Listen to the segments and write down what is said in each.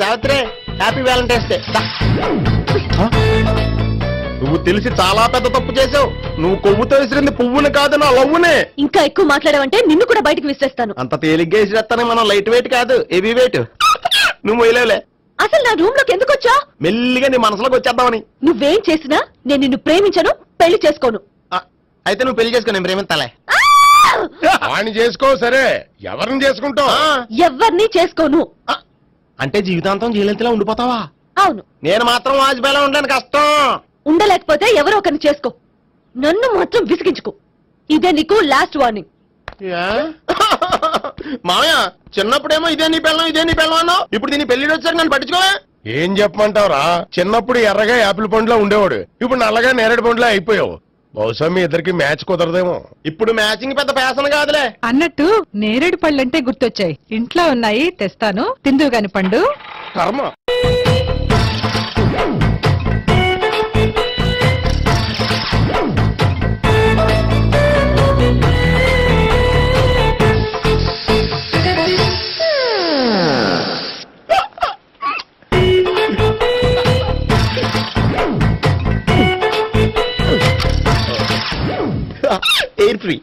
Savitri happy Valentine's day. నువ్వు తెలిసి చాలా పెద్ద తప్పు చేసావు. నువ్వు కొవ్వుతో విసిరింది పువ్వుని కాదు, నా లవ్వునే. ఇంకా ఎక్కువ మాట్లాడావంటే నిన్ను కూడా బయటకు విసిరేస్తాను. అంత తేలిగ్గా విసిరేస్తానే, మనం లైట్ వెయిట్ కాదు, హెవీ వెయిట్. నువ్వు మొయ్యలేవులే. అసలు నా రూమ్ లోకి ఎందుకు వచ్చా? మెల్లిగా నీ మనసులోకి వచ్చేద్దామని. నువ్వేం చేసినా నేను నిన్ను ప్రేమించను, పెళ్లి చేసుకోను. అయితే నువ్వు పెళ్లి చేసుకో, నేను ప్రేమిస్తాలే. వాణ్ణి చేసుకో. సరే, ఎవరిని చేసుకుంటావు? ఎవరిని చేసుకోను. అంటే జీవితాంతం జీలంతిలా ఉండిపోతావా? అవును. నేను మాత్రం వాజ్పేయిలా ఉండడానికి కష్టం. ఉండలేకపోతే ఎవరో ఒకరిని చేసుకో, నన్ను మాత్రం విసిగించుకో. ఇదే నీకు లాస్ట్ వార్నింగ్. మామయ్య, చిన్నప్పుడేమో ఇదే నీ పెళ్ళం ఇదే నీ పెళ్ళం అన్నావు, ఇప్పుడు దీని పెళ్లి వచ్చాక నన్ను పట్టించుకోవా? ఏం చెప్పమంటావురా? చిన్నప్పుడు ఎర్రగా యాపిల్ పండులో ఉండేవాడు, ఇప్పుడు నల్లగా నేరేడు పండులో అయిపోయావు. బహుశా మీ ఇద్దరికి మ్యాచ్ కుదరదేమో. ఇప్పుడు మ్యాచింగ్ పెద్ద ఫ్యాషన్ కాదులే. అన్నట్టు నేరేడు పళ్ళంటే గుర్తొచ్చాయి. ఇంట్లో ఉన్నాయి, తెస్తాను, తిందువు గాని పండు. కర్మ. Air free.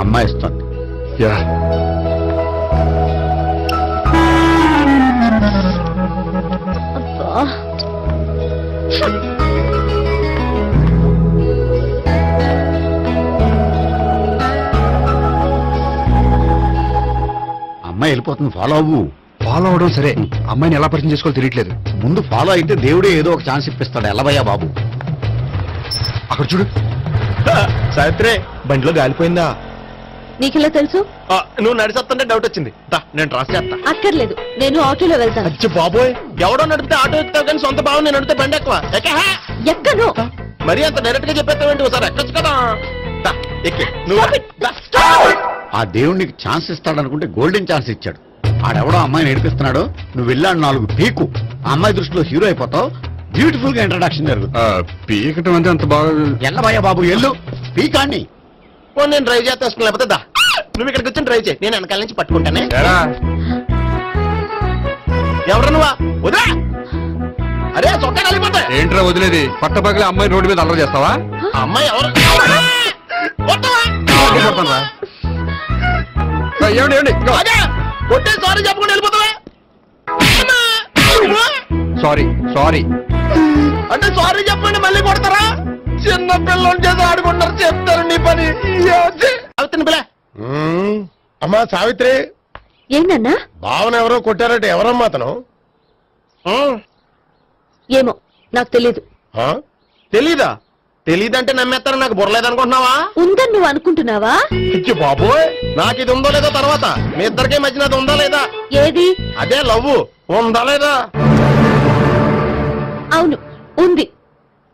అమ్మాయి ఇస్తుంది. అమ్మాయి వెళ్ళిపోతుంది, ఫాలో అవ్వు. ఫాలో అవడం సరే, అమ్మాయిని ఎలా పరిచయం చేసుకోవాలో తెలియట్లేదు. ముందు ఫాలో అయితే దేవుడే ఏదో ఒక ఛాన్స్ ఇప్పిస్తాడు. ఎలవయ్యా బాబు. అక్కడ చూడు. సావిత్రి, బండిలో గాలిపోయిందా? నీకెలా తెలుసు? నువ్వు నడిచేస్తుంటే డౌట్ వచ్చింది. నేను ట్రాన్స్ చేస్తా. అక్కర్లేదు, నేను ఆటోలో వెళ్తాను. అచ్చి బాబోయ్, ఎవడో నడిపితే ఆటో ఎక్కుతావు కానీ సొంత భావం నేను నడిపితే బండి ఎక్కువ. ఎక్కను. మరి అంత డైరెక్ట్ గా చెప్పేస్తావేంటి? ఒకసారి ఎక్కొచ్చు కదా. ఎక్కి నువ్వు. ఆ దేవుడికి ఛాన్స్ ఇస్తాడనుకుంటే గోల్డెన్ ఛాన్స్ ఇచ్చాడు. ఆడెవడో అమ్మాయిని ఏడిపిస్తున్నాడు, నువ్వు వెళ్ళాడు 4 పీకు. ఆ అమ్మాయి దృష్టిలో హీరో అయిపోతావు. బ్యూటిఫుల్ గా ఇంట్రడక్షన్ జరుగుతుంది. పీకటం అంటే అంత బాగా. ఎల్లబయ్యా బాబు, ఎల్లు పీకాన్ని. నేను డ్రైవ్ చేస్తాను, లేకపోతే దా నువ్వు ఇక్కడికి వచ్చి డ్రైవ్ చేయి, నేను వెనకాల నుంచి పట్టుకుంటానే. ఎవరు నువ్వా? వదిలా. అరే చొక్కా కలిపోతా. ఏంట్రా వదిలేది? పట్టపగలే అమ్మాయి రోడ్డు మీద అల్లరి చేస్తావా? అమ్మాయి ఎవరు? కొట్టే సారీ చెప్పకుండా వెళ్ళిపోతావా? సారీ సారీ అంటే సారీ చెప్పండి మళ్ళీ కొడతారా? చిన్న పిల్లలు చేసి ఆడుకుంటారు, చెప్తారు నీ పని. పిల్ల అమ్మా సావిత్రి. ఏంటన్నా? భావన ఎవరో కొట్టారంటే ఎవరమ్మా అతను? ఏమో నాకు తెలీదు. తెలీదా? తెలీదంటే నమ్మేస్తారని నాకు బుర్రలేదనుకుంటున్నావా? ఉందని నువ్వు అనుకుంటున్నావా? బాబోయ్, నాకు ఇది ఉందో లేదో తర్వాత. మీ ఇద్దరికే మధ్యన అది ఉందా లేదా? ఏది? అదే లవ్ ఉందా లేదా? అవును, ఉంది.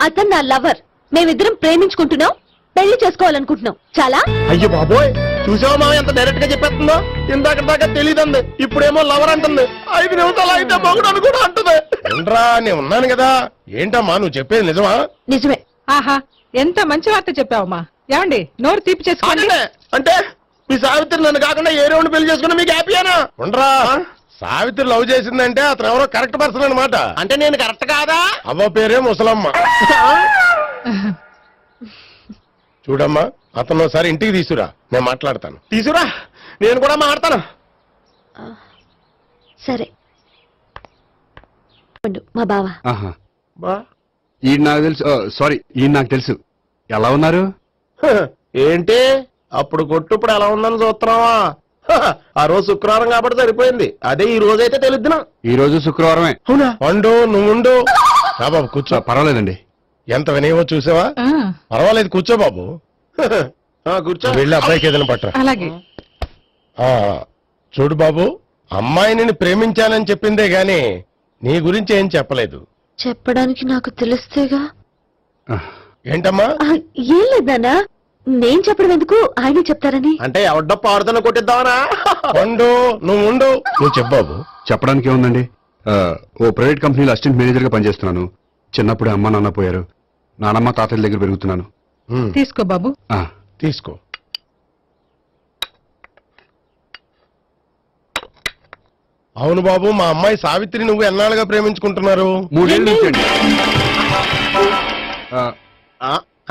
అతను నా లవర్. మేమిద్దరం ప్రేమించుకుంటున్నాం, పెళ్లి చేసుకోవాలనుకుంటున్నాం. చాలా. అయ్యో బాబోయ్, చూసావా మామ ఎంత డైరెక్ట్ గా చెప్పేస్తుందో? ఇందాక దాకా తెలీదండి, ఇప్పుడేమో లవర్ అంటుంది. 5 నిమిషాలు అయితే మగుడు అని కూడా అంటుంది. ఏంట్రా, నేను ఉన్నాను కదా. ఏంటమ్మా నువ్వు చెప్పేది నిజమా? నిజమే. ఆహా, ఎంత మంచి వార్త చెప్పావమ్మా. ఏమండి, నోరు తీపి చేసుకోండి. అంటే మీ సావిత్రి నన్ను కాకుండా ఏ రౌండ్ పెళ్లి చేసుకున్నా మీకు హ్యాపీయేనా? ఉండరా, సావిత్రి లవ్ చేసిందంటే అతను ఎవరో కరెక్ట్ పర్సన్ అనమాట. అంటే నేను కరెక్ట్ కాదా? అవ్వ పేరే ముసలమ్మ. చూడమ్మా, అతను ఒకసారి ఇంటికి తీసుకురా, నేను మాట్లాడతాను. తీసుకురా, నేను కూడా మాట్లాడతాను. సరే. మా బావ. ఈ నాకు తెలుసు. సారీ, ఈ నాకు తెలుసు. ఎలా ఉన్నారు? ఏంటి అప్పుడు కొట్టు ఇప్పుడు ఎలా ఉందని చూస్తున్నావా? ఆ రోజు శుక్రవారం కాబట్టి సరిపోయింది. అదే ఈ రోజు అయితే తెలుద్దునా? ఈ రోజు శుక్రవారమే. అవునా? వండు, నువ్వు ఉండు. బాబు కూర్చో. పర్వాలేదండి. ఎంత వినయమో చూసావా? పర్వాలేదు, కూర్చో బాబు. కూర్చో. వెళ్ళి అబ్బాయికి ఏదైనా పట్టరా. అలాగే. చూడు బాబు, అమ్మాయి నిన్ను ప్రేమించానని చెప్పిందే గాని నీ గురించి ఏం చెప్పలేదు. చెప్పడానికి నాకు తెలిస్తేగా. ఏంటమ్మా? ఏం లేదన్నా, నేను చెప్పడం ఎందుకు, ఆయన చెప్తారని. అంటే ఎవడ్డో పాడుతున్న కొట్టిద్దామనా? వండు, నువ్వు ఉండు. నువ్వు చెప్పు బాబు. చెప్పడానికి ఏముందండి, ఓ ప్రైవేట్ కంపెనీలో అసిస్టెంట్ మేనేజర్ గా పనిచేస్తున్నాను. చిన్నప్పుడే అమ్మ నాన్న పోయారు. నానమ్మ తాతయ్య దగ్గర పెరుగుతున్నాను. తీసుకో బాబు. ఆ, తీసుకో. అవును బాబు, మా అమ్మాయి సావిత్రి నువ్వు ఎన్నాళ్ళుగా ప్రేమించుకుంటున్నారు? 3 ఏళ్ళ నుంచి అండి.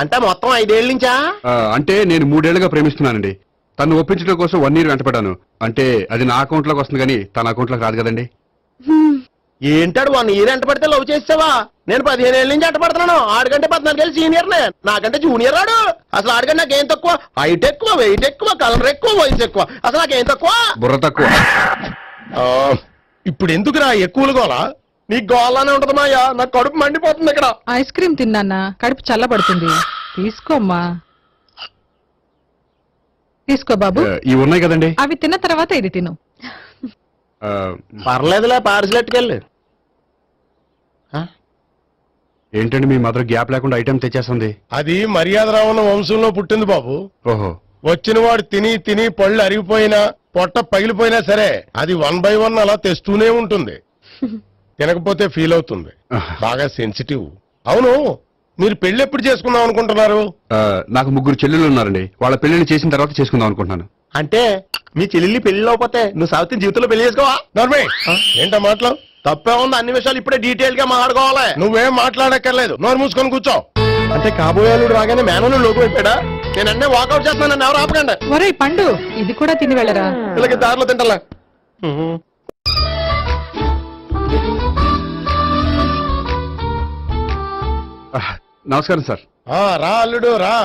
అంటే మొత్తం 5 ఏళ్ళ నుంచా? అంటే నేను 3 ఏళ్లుగా ప్రేమిస్తున్నానండి. తను ఒప్పించడం కోసం 1 year వెంటపడ్డాను. అంటే అది నా అకౌంట్ లోకి వస్తుంది కానీ తన అకౌంట్ లోకి రాదు కదండి. ఏంటాడు 1 year ఎంట పడితే లవ్ చేసావా? నేను 15 ఏళ్ళ నుంచి ఎంట పడుతున్నాను. ఆడికంటే 14 ఏళ్ళు సీనియర్ నే, నాకంటే జూనియర్ ఆడు. అసలు ఆడికంటే నాకేం తక్కువ? హైట్ ఎక్కువ, వెయిట్ ఎక్కువ, కలర్ ఎక్కువ, వయసు ఎక్కువ. అసలు నాకేం తక్కువ? బుర్ర తక్కువ. ఇప్పుడు ఎందుకురా ఎక్కువలు గోలా? నీకు గోళ్ళనే ఉంటది మాయా, నాకు కడుపు మండిపోతుంది ఇక్కడ. ఐస్ క్రీమ్ తిన్నానా, కడుపు చల్లబడుతుంది. తీసుకోమ్మా. తీసుకో బాబు. ఇవి ఉన్నాయి కదండి. అవి తిన్న తర్వాత ఇది తిను. పర్లేదులే, పార్సిలెట్టుకెళ్ళి. ఏంటండి మీ మదర్ గ్యాప్ లేకుండా ఐటెం తెచ్చేస్తుంది? అది మర్యాద రావణ వంశంలో పుట్టింది బాబు. ఓహో. వచ్చిన వాడు తిని తిని పళ్ళు అరిగిపోయినా పొట్ట పగిలిపోయినా సరే అది 1 by 1 అలా తెస్తూనే ఉంటుంది. తినకపోతే ఫీల్ అవుతుంది. బాగా సెన్సిటివ్. అవును, మీరు పెళ్లి ఎప్పుడు చేసుకుందాం అనుకుంటున్నారు? నాకు 3 చెల్లెళ్ళు ఉన్నారండి. వాళ్ళ పెళ్లిని చేసిన తర్వాత చేసుకుందాం అనుకుంటున్నాను. అంటే మీ చెల్లెల్ని పెళ్లి లేకపోతే నువ్వు సావిత్రి జీవితంలో పెళ్లి చేసుకోవా? నర్మే, ఏంటా మాటలు? తప్పే ఉంది, అన్ని విషయాలు ఇప్పుడే డీటెయిల్ గా మాట్లాడుకోవాలి. నువ్వేం మాట్లాడక్కర్లేదు, నోరు మూసుకొని కూర్చో. అంటే కాబోయేవాళ్ళు రాగానే మేనలు లోకి అయిపోయాడా? నేను అన్నీ వాకౌట్ చేస్తున్నాను, నన్ను ఎవరు ఆపకండి. ఒరే పండు, ఇది కూడా తిని వెళ్ళరా. ఇలాగే దారిలో తింటలా. నమస్కారం సార్. రా అల్లుడు రా.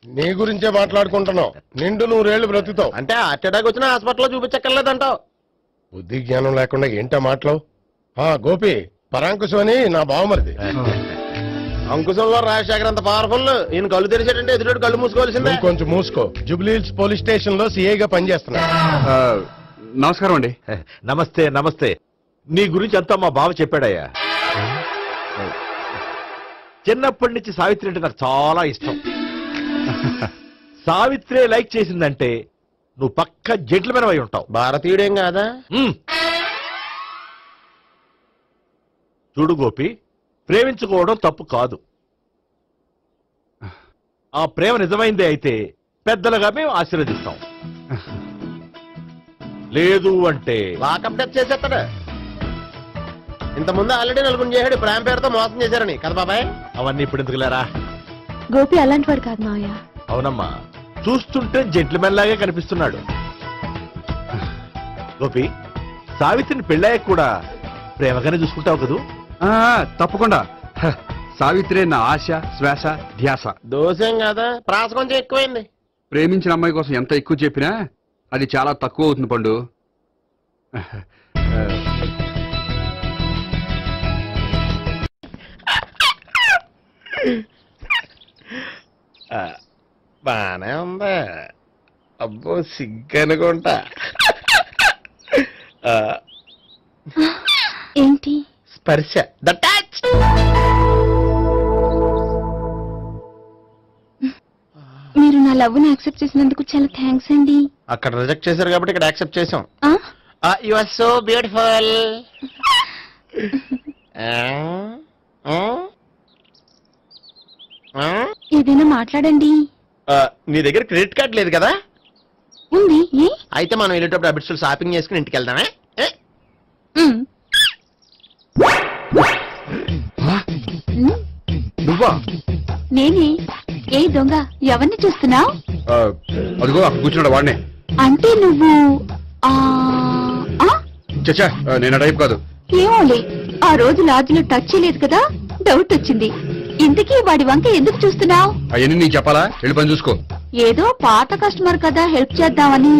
నీ గురించే మాట్లాడుకుంటున్నావు. నిండు 100 ఏళ్ళు బ్రతుకుతావు. అంటే హార్ట్ అటాక్ వచ్చిన హాస్పిటల్లో చూపించక్కర్లేదంటావు? బుద్ధి జ్ఞానం లేకుండా ఏంటా మాటలు? గోపి, పరాంకుశం అని నా బావమరిది. అంకుశంలో రాజశేఖర్ అంత పవర్ఫుల్. ఈయన కళ్ళు తెరిచాడంటే ఎదురు కళ్ళు మూసుకోవాల్సిందే. నువ్వు కొంచెం మూసుకో. జూబ్లీహిల్స్ పోలీస్ స్టేషన్ లో సిఐగా పనిచేస్తున్నా. నమస్కారం అండి. నమస్తే నమస్తే. నీ గురించి అంతా మా బావ చెప్పాడయ్యా. చిన్నప్పటి నుంచి సావిత్రి అంటే నాకు చాలా ఇష్టం. సావిత్రే లైక్ చేసిందంటే నువ్వు పక్క జెంట్లమెన్ అయి ఉంటావు. భారతీయుడేం కాదా? చూడు గోపి, ప్రేమించుకోవడం తప్పు కాదు. ఆ ప్రేమ నిజమైందే అయితే పెద్దలుగా మేము ఆశీర్వదిస్తాం. లేదు అంటే లాకప్ డెత్ చేసేస్తాడు. ఇంతకుముందు ఆల్రెడీ 4 చేశాడు ప్రేమ పేరుతో మోసం చేశారని కదా బాబాయ్. అవన్నీ ఇప్పుడు ఎందుకులేరా? గోపి అలాంటి వాడు కాదు మావయ్య. అవునమ్మా, చూస్తుంటే జెంట్లమెన్ లాగే కనిపిస్తున్నాడు. గోపి, సావిత్రిని పెళ్ళాక కూడా ప్రేమగానే చూసుకుంటావు కదూ? తప్పకుండా. సావిత్రే నా ఆశ, శ్వాస, ధ్యాస. దోషం కాదా? ప్రాస కొంచెం ఎక్కువైంది. ప్రేమించిన అమ్మాయి కోసం ఎంత ఎక్కువ చెప్పినా అది చాలా తక్కువ అవుతుంది పండు. బానే ఉందా? అబ్బో సిగ్గనుకుంటా. ఏంటి? స్పర్శ, ద టచ్. మీరు నా లవ్ ని యాక్సెప్ట్ చేసినందుకు చాలా థ్యాంక్స్ అండి. అక్కడ రిజెక్ట్ చేశారు కాబట్టి ఇక్కడ యాక్సెప్ట్ చేసాం. ఆ? You are so beautiful. ఏదైనా మాట్లాడండి. నీ దగ్గర క్రెడిట్ కార్డ్ లేదు కదా? ఉంది. ఏ? అయితే మనం వెళ్ళేటప్పుడు అబిట్స్ షాపింగ్ చేసుకుని ఇంటికి వెళ్దామే. ఉమ్. నువ్వా? నేనే. ఏ దొంగ, ఎవరిని చూస్తున్నావు? అదిగో అక్కడ కూర్చున్నాడు వాడినే. అంటే నువ్వు చచ్చా, నేను టైప్ కాదు. ఏమోలే, ఆ రోజు లాడ్జిలో టచ్ చేయలేదు కదా, డౌట్ వచ్చింది. ఇంతకీ వాడి వంక ఎందుకు చూస్తున్నావు? అవన్నీ నీకు చెప్పాలా? వెళ్ళి పని చూసుకో. ఏదో పాత కస్టమర్ కదా, హెల్ప్ చేద్దామని.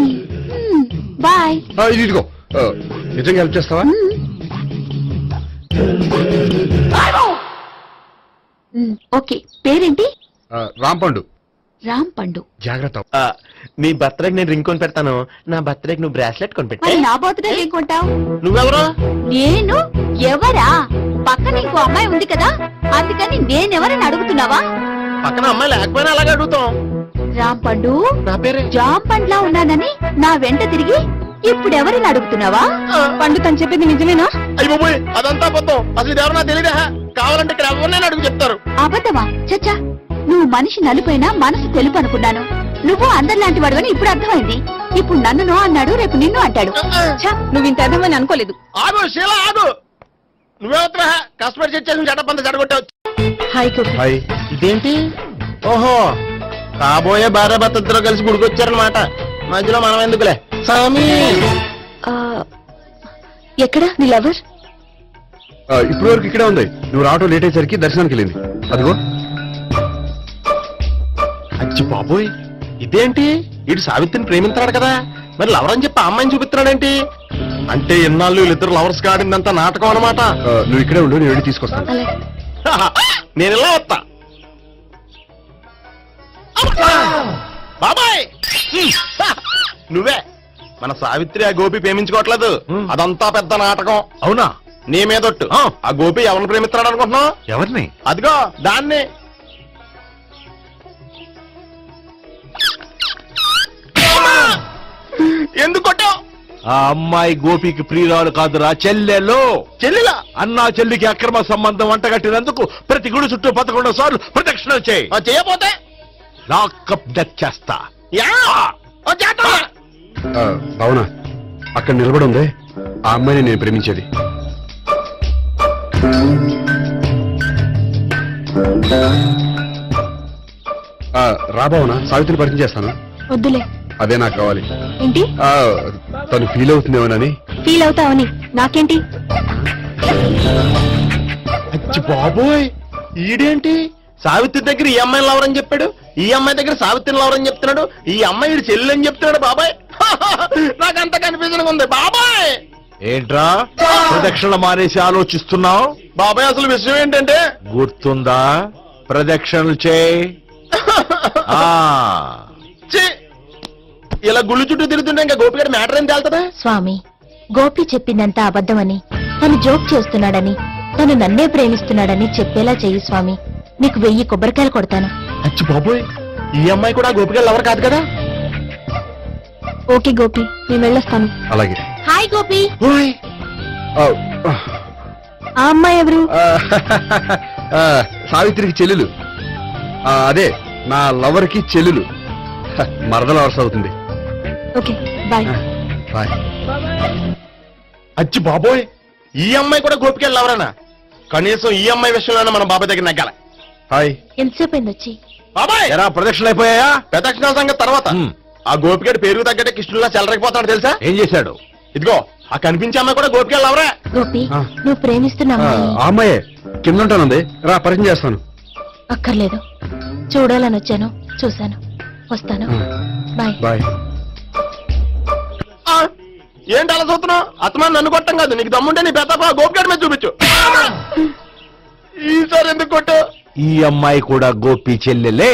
బాయ్. ఇదిగో, నిజంగా హెల్ప్ చేస్తావా? ఓకే. పేరేంటి? రాంపండు. రామ్ పండు. జాగ్రత్త. నీ బర్త్డేకి నేను రింగ్ కొని పెడతాను, నా బర్త్డేకి నువ్వు బ్రాస్లెట్ కొని పెట్టా. మరి నా బర్త్డే ఏం కొంటావు? నువ్వెవరు? నేను ఎవరా? పక్కన ఇంకో అమ్మాయి ఉంది కదా, అందుకని నేనెవరని అడుగుతున్నావా? పక్కన అమ్మాయి లేకపోయినా అలాగే అడుగుతాం. రామ్ పండు, నా పేరే. జామ్ పండ్లా ఉన్నానని నా వెంట తిరిగి ఇప్పుడు ఎవరిని అడుగుతున్నావా? పండు తను చెప్పింది నిజమేనా? అయ్యి బాబోయ్, అదంతా అబద్ధం. అసలు ఇది ఎవరు నాకు తెలియదా? కావాలంటే ఇక్కడ ఎవరినైనా అడుగు చెప్తారు. అబద్ధమా? చచ్చా, నువ్వు మనిషి నలుపైనా మనసు తెలుపు అనుకున్నాను. నువ్వు అందరిలాంటి వాడువని ఇప్పుడు అర్థమైంది. ఇప్పుడు నన్ను నో అన్నాడు, రేపు నిన్ను అంటాడు. నువ్వు ఇంత అర్థమని అనుకోలేదు. ఆగు శీల, ఆగు. నువ్వేవత్రా కస్టమర్ చెక్ చేసి జడపంత జడగొట్టావు. హాయ్ గోపి. హాయ్. ఇదేంటి? ఓహో, కాబోయే భార్య భర్త ఇద్దరు కలిసి గుడికొచ్చారనమాట. మధ్యలో మనం ఎందుకులే స్వామి. ఎక్కడ నీ లవర్? ఇప్పటి వరకు ఇక్కడే ఉంది. నువ్వు రావటం లేట్ అయ్యేసరికి దర్శనానికి వెళ్ళింది. అదిగో. అచ్చి బాబోయ్, ఇదేంటి? ఇటు సావిత్రిని ప్రేమించాడు కదా, మరి లవర్ అని చెప్పి ఆ అమ్మాయిని చూపిస్తున్నాడేంటి? అంటే ఎన్నాళ్ళు వీళ్ళిద్దరు లవర్స్ కాడిందంతా నాటకం అనమాట. నువ్వు ఇక్కడే ఉండు, నేను వెళ్ళి తీసుకొస్తాను. అలాగే. నేను ఇలా వస్తా. బాబాయ్, నువ్వే మన సావిత్రి ఆ గోపి ప్రేమించుకోవట్లేదు. అదంతా పెద్ద నాటకం. అవునా? నీ మీదొట్టు. ఆ గోపి ఎవరిని ప్రేమిస్తున్నాడు అనుకుంటున్నావు? ఎవరిని? అదిగో దాన్ని. ఎందుకు కొట్టావు? ఆ అమ్మాయి గోపికి ప్రియురాలు కాదురా, చెల్లెలు. చెల్లిలా? అన్నా చెల్లికి అక్రమ సంబంధం వంటగట్టినందుకు ప్రతి గుడి చుట్టూ 11 సార్లు ప్రదక్షిణలు చేయి. చేయపోతే లాకప్ డెత్ చేస్తా. అవునా? అక్కడ నిలబడి ఉంది ఆ అమ్మాయిని నేను ప్రేమించేది. రాబావునా? సావిత్రిని పరిచయం చేస్తాను. వద్దులే. అదే నాకు కావాలి. ఏంటి? తను ఫీల్ అవుతుందేమోనని. ఫీల్ అవుతావని నాకేంటి? అచ్చి బాబోయ్, ఈడేంటి సావిత్రి దగ్గర ఈ అమ్మాయిని లవర్ అని చెప్పాడు, ఈ అమ్మాయి దగ్గర సావిత్రిని లవర్ అని చెప్తున్నాడు, ఈ అమ్మాయి ఈడు చెల్లి అని చెప్తున్నాడు. బాబాయ్ నాకంత కన్ఫ్యూజన్ ఉంది బాబాయ్. ఏంట్రా ప్రదక్షిణ మానేసి ఆలోచిస్తున్నావు? బాబాయ్ అసలు విషయం ఏంటంటే, గుర్తుందా? ప్రదక్షిణలు చేయి. ఇలా గుళ్ళు చుట్టూ తిరుగుతుంటే ఇంకా గోపిగడ మ్యాటర్ ఏం తేలుతుందా? స్వామి, గోపి చెప్పిందంతా అబద్ధమని, తను జోక్ చేస్తున్నాడని, తను నన్నే ప్రేమిస్తున్నాడని చెప్పేలా చెయ్యి స్వామి. నీకు 1000 కొబ్బరికాయలు కొడతాను. అచ్చి బాబోయ్, ఈ అమ్మాయి కూడా గోపిగడ లవర్ కాదు కదా? ఓకే గోపి, నేను వెళ్ళొస్తాను. అలాగే. హాయ్ గోపి. ఆ, ఆ అమ్మాయి ఎవరు? సావిత్రికి చెల్లెలు. అదే నా లవర్ కి చెల్లెలు. మరద లవర్స్ అవుతుంది. Okay bye. బాయ్. అచ్చి బాబోయ్, ఈ అమ్మాయి కూడా గోపిగడ లవరేనా? కనీసం ఈ అమ్మాయి విషయంలోనే మన బాబాయ్ దగ్గర నెగ్గాల. హాయ్. ఎంతసేపు అయింది వచ్చి? బాబాయ్, ఎరా ప్రదక్షిణలు అయిపోయాయా? ప్రదక్షిణాల సంగతి తర్వాత. ఆ గోపిగడ పేరు తగ్గట్టే కృష్ణులా చెలరైపోతాడు తెలుసా? ఏం చేశాడు? ఇదిగో ఆ కనిపించే అమ్మాయి కూడా గోపిగడ లవరే. గోపి, నువ్వు ప్రేమిస్తున్న అమ్మాయి ఆ అమ్మాయే కింద ఉంటానుంది. రా పరిచయం చేస్తాను. అక్కర్లేదు, చూడాలని వచ్చాను, చూశాను, వస్తాను. బాయ్. బాయ్. ఏంటి అలా చూస్తున్నావు? అత్తమాని నన్ను కొట్టం కాదు, నీకు దమ్ముంటే నీ పెద్ద గోపిగడ మీద చూపించు. ఈసారి ఎందుకు కొట్టు? ఈ అమ్మాయి కూడా గోపి చెల్లెలే.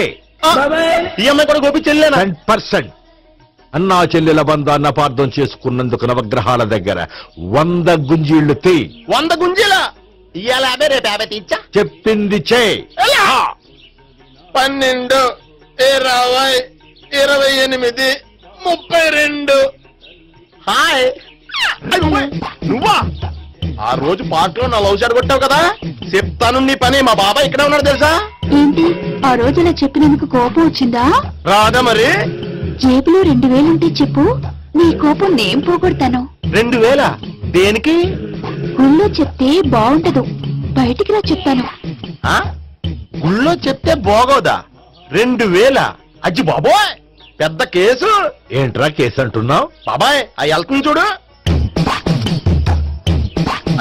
ఈ అమ్మాయి కూడా గోపి చెల్లెనా? 100%. అన్నా చెల్లెల బంధాన్ని అపార్థం చేసుకున్నందుకు నవగ్రహాల దగ్గర 100 గుంజీళ్లు తీ. 100 గుంజీలా? ఇవాళ 50, రేపు 50 తీచ్చా. చెప్పింది చే. 12, 20, 28, 32. హాయ్. నువ్వా? ఆ రోజు పార్క్ లో నా లవ్ షాట్ కొట్టావు కదా, చెప్తాను నీ పని. మా బాబాయ్ ఇక్కడే ఉన్నాడు తెలుసా? ఏంటి ఆ రోజు ఇలా చెప్పినందుకు కోపం వచ్చిందా? రాదా మరి? జేబులో 2000 ఉంటే చెప్పు, నీ కోపం నేను పోగొడతాను. 2000? దేనికి? గుళ్ళో చెప్తే బాగుంటదు, బయటికి రా చెప్తాను. గుళ్ళో చెప్తే బాగోదా? 2000? అజ్జి బాబోయ్, పెద్ద కేసు. ఏంట్రా కేసు అంటున్నావు? బాబాయ్ ఆ వెళ్తుంది చూడు,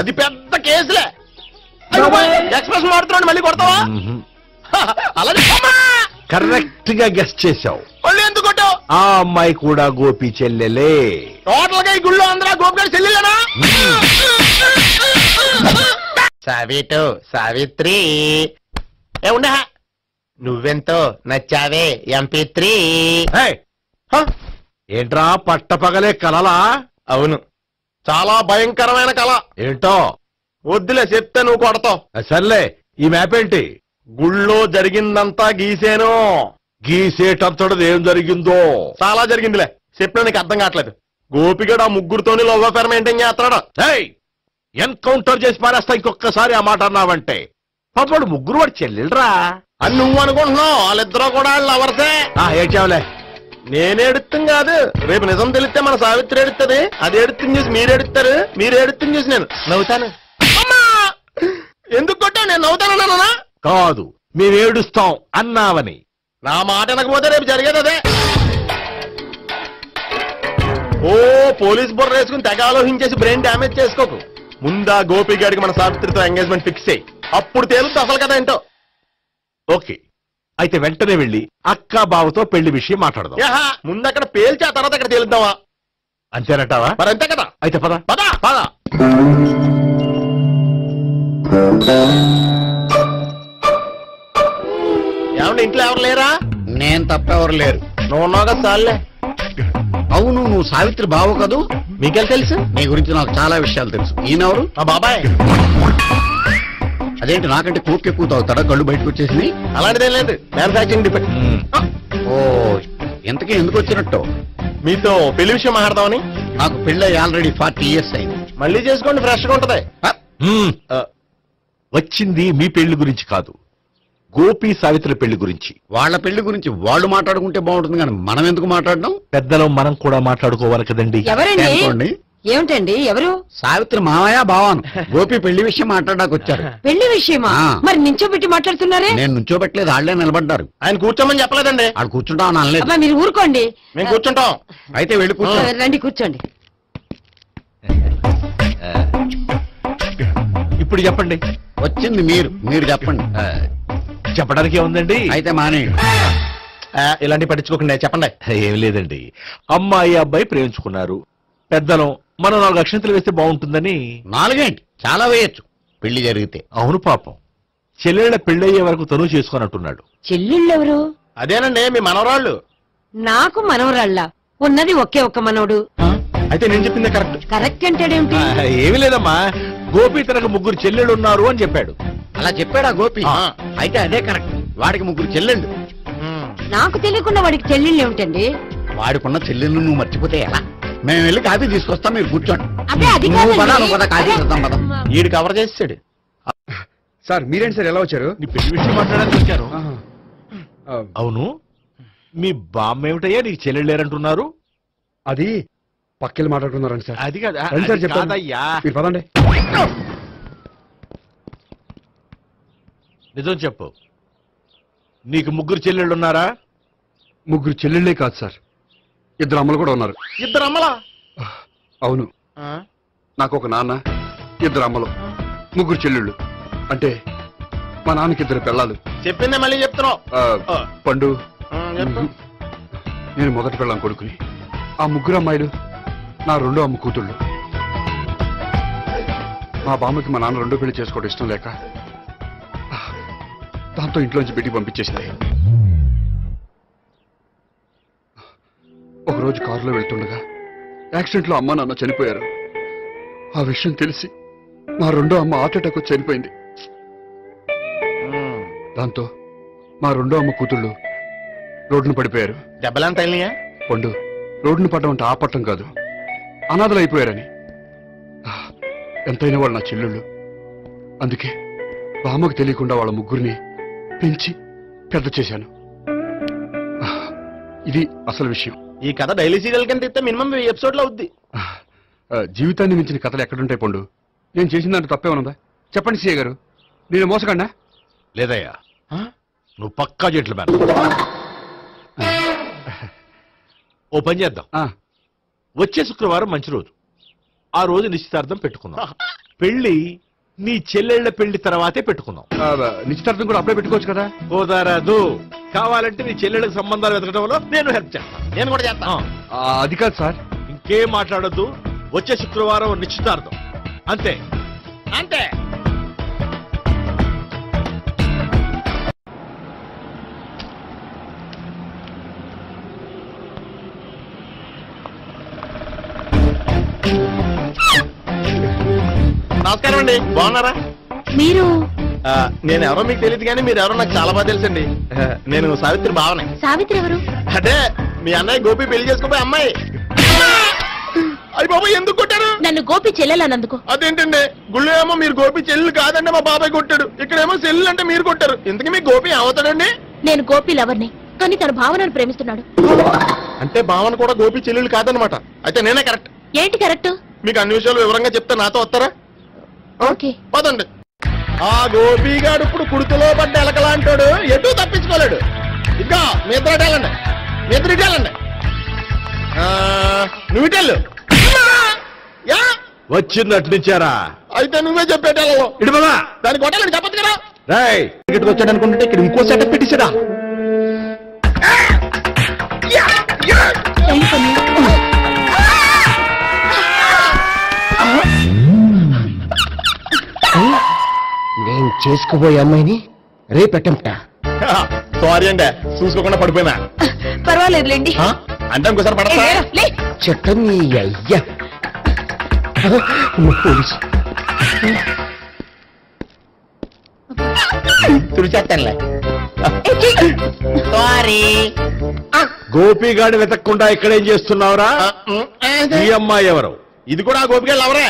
అది పెద్ద కేసులే. ఎక్స్ప్రెస్ మారుతున్నాడు, మళ్ళీ కొడతావా? అలాగే కరెక్ట్ గా గెస్ట్ చేశావు. మళ్ళీ ఎందుకు కొట్టావు? ఆ అమ్మాయి కూడా గోపి చెల్లెలే. టోటల్ గా ఈ గుళ్ళో అందరూ గోపిగారి చెల్లెలేనా? సావిత్రి ఏముండా, నువ్వెంతో నచ్చావే MP3. ఏంట్రా పట్టపగలే కలలా? అవును, చాలా భయంకరమైన కళ. ఏంటో వద్దులే, చెప్తే నువ్వు కొడతావు. సర్లే, ఈ మ్యాప్ ఏంటి? గుళ్ళో జరిగిందంతా గీసేను. గీసేటంతటది ఏం జరిగిందో? చాలా జరిగిందిలే, చెప్పినా నీకు అర్థం కావట్లేదు. గోపిగడు ఆ ముగ్గురుతోని లవ్ అఫేర్ మెయింటైన్ చేస్తున్నాడు. ఎన్కౌంటర్ చేసి పారేస్తా ఇంకొకసారి ఆ మాట అన్నావంటే. పాపడు ముగ్గురు వాడు చెల్లెలరా అని నువ్వు అనుకుంటున్నావు, వాళ్ళిద్దరూ కూడా లవర్సే. ఏడ్చావులే. నేను ఎడుతుంది కాదు, రేపు నిజం తెలిస్తే మన సావిత్రి ఎడుతుంది. అది ఎడుతుంది చూసి మీరు ఎడుతారు, మీరు ఎడుతుంది చూసి నేను నవ్వుతాను. అమ్మా! ఎందుకు కొట్టావు? నేను నవ్వుతానన్నా కాదు, మేము ఏడుస్తాం అన్నావని. నా మాట అనకపోతే రేపు జరిగేది అదే. ఓ పోలీస్ బుర్ర వేసుకుని తెగ ఆలోచించేసి బ్రెయిన్ డ్యామేజ్ చేసుకోకు. ముందా గోపి గారికి మన సావిత్రితో ఎంగేజ్మెంట్ ఫిక్స్ అయ్యి అప్పుడు తేలుతుంది అసలు కదా ఏంటో. ఓకే, అయితే వెంటనే వెళ్ళి అక్క బావతో పెళ్లి విషయం మాట్లాడదాం. ముందు అక్కడ పేల్చి ఆ తర్వాత అక్కడ తేలుద్దామా? అంతేనటావా? మరి అంతే కదా. అయితే పద పద పద. ఏమంటే ఇంట్లో ఎవరు లేరా? నేను తప్పెవరు లేరు. నువ్వు ఉన్నావు కదా సార్లే. అవును, నువ్వు సావిత్రి బావు కదూ? మీకెళ్ళి తెలుసు? నీ గురించి నాకు చాలా విషయాలు తెలుసు. ఈయనెవరు? మా బాబాయ్. అదేంటి నాకంటే కోక్ ఎక్కువ తాగుతాడా? గళ్ళు బయటకు వచ్చేసింది. అలాంటిదేం లేదు, మ్యానుఫాక్చరింగ్ డిఫెక్ట్. ఓ, ఇంతకీ ఎందుకు వచ్చినట్టు? మీతో పెళ్లి విషయం మాట్లాడదామని. నాకు పెళ్ళి ఆల్రెడీ 40 years అయింది. మళ్ళీ చేసుకోండి, ఫ్రెష్ గా ఉంటది. వచ్చింది మీ పెళ్లి గురించి కాదు, గోపి సావిత్రి పెళ్లి గురించి. వాళ్ళ పెళ్లి గురించి వాళ్ళు మాట్లాడుకుంటే బాగుంటుంది, కానీ మనం ఎందుకు మాట్లాడడం? పెద్దలో మనం కూడా మాట్లాడుకోవాలి కదండి. అనుకోండి. ఏమిటండి? ఎవరు? సావిత్రి మామయ్య బావాను. గోపి పెళ్లి విషయం మాట్లాడడానికి వచ్చారు. పెళ్లి విషయమా? మరి నించోబెట్టి మాట్లాడుతున్నారే? నేను నుంచోబెట్టలేదు, వాళ్ళే నిలబడ్డారు. ఆయన కూర్చోమని చెప్పలేదండి. వాళ్ళు కూర్చుంటామని అనలేదు. అబ్బా, మీరు ఊరుకోండి. మేము కూర్చుంటాం. అయితే వెళ్ళి కూర్చో. రండి కూర్చోండి. ఇప్పుడు చెప్పండి. వచ్చింది మీరు చెప్పండి. చెప్పడానికి ఏముందండి? అయితే మానే. ఇలాంటి పట్టించుకోకుండా చెప్పండి. ఏం లేదండి, అమ్మాయి అబ్బాయి ప్రేమించుకున్నారు. పెద్దలం మనం 4 అక్షంతలు వేస్తే బాగుంటుందని. 4 ఏంటి, చాలా వేయచ్చు పెళ్లి జరిగితే. అవును, పాపం చెల్లెళ్ళ పెళ్ళయ్యే వరకు తను చేసుకున్నట్టున్నాడు. చెల్లెళ్ళెవరు? అదేనండి మీ మనవరాళ్ళు. నాకు మనవరాళ్ళ ఉన్నది ఒకే ఒక్క మనవడు. అయితే నేను చెప్పింది కరెక్ట్. కరెక్ట్ అంటాడేమిటి? ఏమి లేదమ్మా, గోపి తనకు 3 చెల్లెళ్ళు ఉన్నారు అని చెప్పాడు. అలా చెప్పాడా గోపి? అయితే అదే కరెక్ట్. వాడికి 3 చెల్లెళ్ళు. నాకు తెలియకుండా వాడికి చెల్లెళ్ళు ఏమిటండి? వాడికున్న చెల్లెళ్ళు నువ్వు మర్చిపోతే ఎలా? మేము వెళ్ళి కాఫీ తీసుకొస్తాం, మీరు కూర్చోండి. అదే అది నువ్వు పద, నువ్వు పద, కాఫీ చేద్దాం పద. ఈడు కవర్ చేసాడు. సార్ మీరేంటి సార్ ఎలా వచ్చారు? నీ పెళ్లి విషయం మాట్లాడడానికి వచ్చారు. అవును, మీ బామ్మ ఏమిటయ్యా నీకు చెల్లెళ్ళు లేరంటున్నారు? అది పక్కెళ్ళి మాట్లాడుతున్నారండి సార్. అది కాదు, రండి సార్, చెప్తాను. కాదయ్యా. మీరు పదండి. నిజం చెప్పు, నీకు 3 చెల్లెళ్ళు ఉన్నారా? 3 చెల్లెళ్ళే కాదు సార్, 2 అమ్మలు కూడా ఉన్నారు. 2 అమ్మలా? అవును, నాకు ఒక నాన్న, 2 అమ్మలు, 3 చెల్లెళ్ళు. అంటే మా నాన్నకి 2 పిల్లలు. చెప్పిందే మళ్ళీ చెప్తున్నావు. పండు, చెప్పు. నేను మొదటి పిల్లం కొడుకుని. ఆ 3 అమ్మాయిలు నా 2వ అమ్మ కూతుళ్ళు. మా బామ్మకి మా నాన్న 2వ పెళ్లి చేసుకోవడం ఇష్టం లేక దాంతో ఇంట్లోంచి పెట్టి పంపించేసింది. ఒకరోజు కారులో వెళ్తుండగా యాక్సిడెంట్లో అమ్మ నాన్న చనిపోయారు. ఆ విషయం తెలిసి మా 2వ అమ్మ హార్ట్ అటాక్ వచ్చి చనిపోయింది. దాంతో మా 2వ అమ్మ కూతుళ్ళు రోడ్డును పడిపోయారు. దెబ్బలంత అయినాయా? పండు, రోడ్డును పడ్డం అంటే ఆపట్టం కాదు, అనాథలు అయిపోయారని. ఎంతైనా వాళ్ళు నా చెల్లెళ్ళు. అందుకే బామ్మకు తెలియకుండా వాళ్ళ 3 పెంచి పెద్ద చేశాను. ఇది అసలు విషయం. ఈ కథ డైలీ సీరియల్ కంటే ఇస్తే మినిమం ఎపిసోడ్ లో అవుద్ది. జీవితాన్ని మించిన కథలు ఎక్కడుంటాయి పండు? నేను చేసిన దాంట్లో తప్పేమనుందా? చెప్పండి సీఏ గారు, నేను మోసగండా? లేదయ్యా, నువ్వు పక్కా చెట్లు మేన. ఓ పని చేద్దాం, వచ్చే శుక్రవారం మంచి రోజు, ఆ రోజు నిశ్చితార్థం పెట్టుకుందాం. పెళ్లి నీ చెల్లెళ్ల పెళ్లి తర్వాతే పెట్టుకుందాం. నిశ్చితార్థం కూడా అప్పుడే పెట్టుకోవచ్చు కదా? కుదరదు, కావాలంటే నీ చెల్లెళ్ళకి సంబంధాలు వెతకడంలో నేను హెల్ప్ చేస్తాను. నేను కూడా చేస్తాను. అది కాదు సార్. ఇంకేం మాట్లాడద్దు, వచ్చే శుక్రవారం నిశ్చితార్థం, అంతే అంతే. నమస్కారం అండి, బాగున్నారా? మీరు నేను ఎవరో మీకు తెలియదు కానీ మీరు ఎవరో నాకు చాలా బాగా తెలుసండి. నేను సావిత్రి బావనే. సావిత్రి ఎవరు? అదే మీ అన్నయ్య గోపి పెళ్లి చేసుకోపోయి అమ్మాయి. అయ్యి బాబాయ్ ఎందుకు కొట్టారు? నన్ను గోపి చెల్లెలన్నందుకు. అదేంటండి గుళ్ళు ఏమో మీరు గోపి చెల్లు కాదండి మా బాబాయ్ కొట్టాడు, ఇక్కడేమో చెల్లు అంటే మీరు కొట్టారు. ఇంతకీ మీ గోపి అవుతాడండి? నేను గోపి లవర్ని, కానీ తన భావనను ప్రేమిస్తున్నాడు. అంటే భావన కూడా గోపి చెల్లెలు కాదనమాట. అయితే నేనే కరెక్ట్. ఏంటి కరెక్ట్? మీకు అన్ని విషయాలు వివరంగా చెప్తే నాతో వస్తారా? ఓకే పదండి. ఆ గోపిగాడు ఇప్పుడు కుడుతులో పడ్డ ఎలకలాంటాడు, ఎటు తప్పించుకోలేడు. ఇంకా మీ ఇద్దరు ఇటేళ్ళండి, మీ ఇద్దరు ఇటేళ్ళండి. నువ్వు ఇటెళ్ళు. వచ్చింది అట్నిచ్చారా? అయితే నువ్వే చెప్పేటెళ్ళలో ఇటు బాబా దానికి కొట్టాలని చెప్పదు కదా. రాయ్ ఇక్కడికి వచ్చాడు అనుకుంటే ఇక్కడ ఇంకో సెటప్ పెట్టించడా? నేను చేసుకోబోయే అమ్మాయిని రేపెట్టంట. సారీ అండి, చూసుకోకుండా పడిపోయినా. పర్వాలేదులేండి. అంటే ఇంకోసారి పడతా. చెట్టం నీ అయ్యా పోలీసు తుడిచేస్తానులే. సారీ. గోపిగాడి వెతక్కుండా ఇక్కడేం చేస్తున్నావురా? ఈ అమ్మాయి ఎవరు? ఇది కూడా ఆ గోపిగాళ్ళు ఎవరే?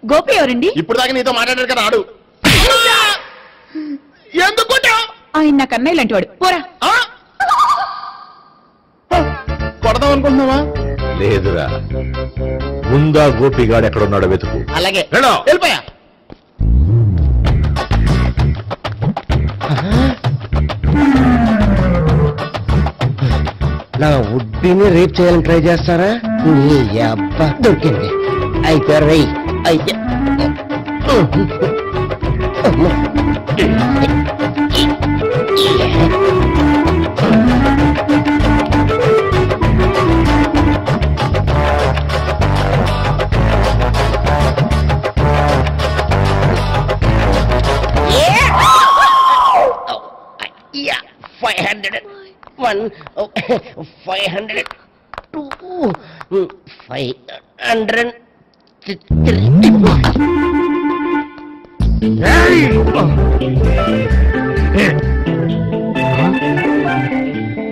గోపి ఎవరండి? ఇప్పుడు దాకా నీతో మాట్లాడారు కదా ఆడు. ఎందుకు కొట్టావు? ఆయన నాకు అన్నయ్య లాంటి వాడు. పోరా. కొడదాం అనుకుంటున్నావా? లేదురా, ముందా గోపిగాడు ఎక్కడున్నాడో వెతుకు. అలాగే వెళ్ళు. వెళ్ళిపోయా. నా ఉడ్డిని రేప్ చేయాలని ట్రై చేస్తారా? నీ అబ్బా దొరికింది. అయితే రై అయితే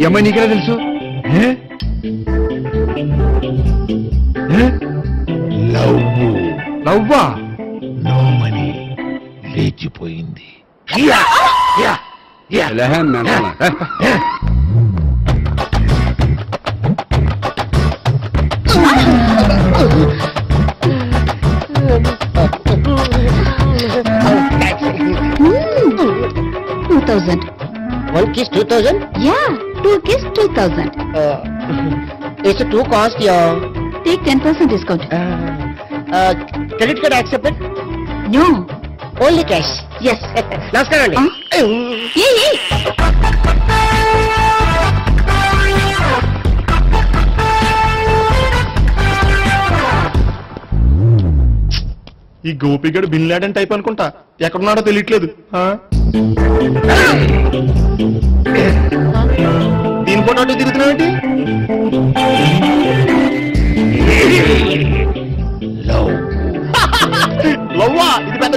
అమ్మాయి నీకెలా తెలుసు? లవ్వా? నో మనీ లేచిపోయింది. One kiss 2000? Yeah, 2 kiss 2000. It's a 2 cost, yeah. Take 10% discount. Credit card accepted? No. Only cash. Yes. నమస్కారం అండి. Hey. ఈ గోపిగడు బిన్ లాడెన్ టైప్ అనుకుంటా, ఎక్కడున్నాడో తెలియట్లేదు. దీని ఫోటో తిరుగుతున్నావేంటి? లవ్వా? ఇది పెద్ద